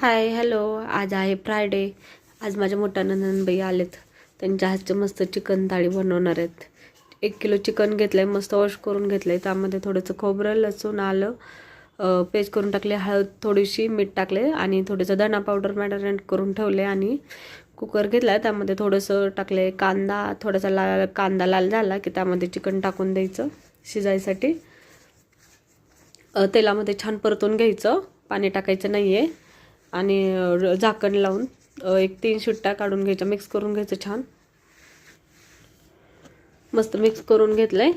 Hi hello. आज आहे Friday. आज माझ्या मोठ्या नणंदबाई आलेत. त्यांच्या हातचं मस्त चिकन थाळी बनवणार आहेत. 1 किलो चिकन घेतलं आहे, मस्त वॉश करून घेतलं आहे. त्यामध्ये थोडंसं खोबरं, लसूण, आलं पेस्ट करून टाकले, हळद थोडीशी, मीठ टाकले आणि थोडंसं धना पावडर मॅरिनेट करून ठेवले. आणि कुकर घेतला आहे, त्यामध्ये थोडंसं टाकले कांदा. थोडासा कांदा लाल झाला की त्यामध्ये चिकन टाकून द्यायचं शिजायसाठी. तेलामध्ये छान परतून घ्यायचं, पाणी टाकायचं नाही आहे. आणि झाकण लावून 1-3 शिट्ट्या काढून घ्यायच्या. मिक्स करून घ्यायचं छान. मस्त मिक्स करून घेतलंय,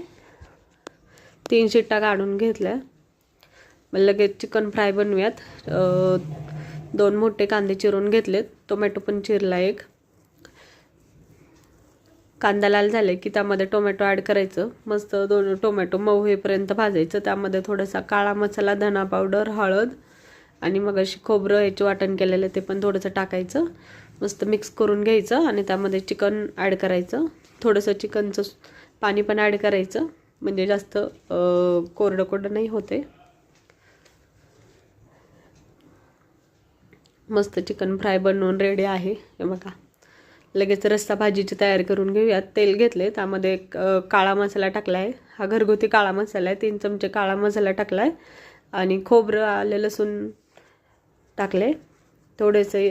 3 शिट्ट्या काढून घेतल्या. मग लगेच चिकन फ्राय बनवूयात. 2 मोठे कांदे चिरून घेतलेत, टोमॅटो पण चिरला एक. कांदा लाल झाले की त्यामध्ये टोमॅटो ॲड करायचं. मस्त 2 टोमॅटो मऊ होईपर्यंत भाजायचं. त्यामध्ये थोडासा काळा मसाला, धना पावडर, हळद आणि मग अशी खोबरं याची वाटण केलेलं ते पण थोडंसं टाकायचं. मस्त मिक्स करून घ्यायचं आणि त्यामध्ये चिकन ॲड करायचं. थोडंसं चिकनचं पाणी पण ॲड करायचं, म्हणजे जास्त कोरडं कोरडं नाही होते. मस्त चिकन फ्राय बनवून रेडी आहे. हे बघा. लगेच रस्सा भाजीची तयारी करून घेऊयात. तेल घेतले, त्यामध्ये काळा मसाला टाकला आहे. हा घरगुती काळा मसाला आहे. 3 चमचे काळा मसाला टाकला आहे आणि खोबरं, आलं, लसूण टाकले. थोडेसे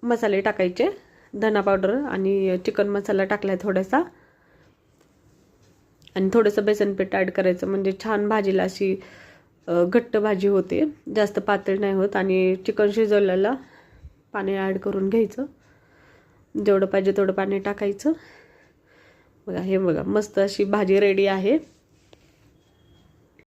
मसाले टाकायचे, धना पावडर आणि चिकन मसाला टाकला आहे थोडासा. आणि थोडंसं बेसन पीठ ॲड करायचं, म्हणजे छान भाजीला अशी घट्ट भाजी होते, जास्त पातळ नाही होत. आणि चिकन शिजवलेलं पाणी ॲड करून घ्यायचं. जेवढं पाहिजे तेवढं पाणी टाकायचं. बघा, हे बघा, मस्त अशी भाजी रेडी आहे.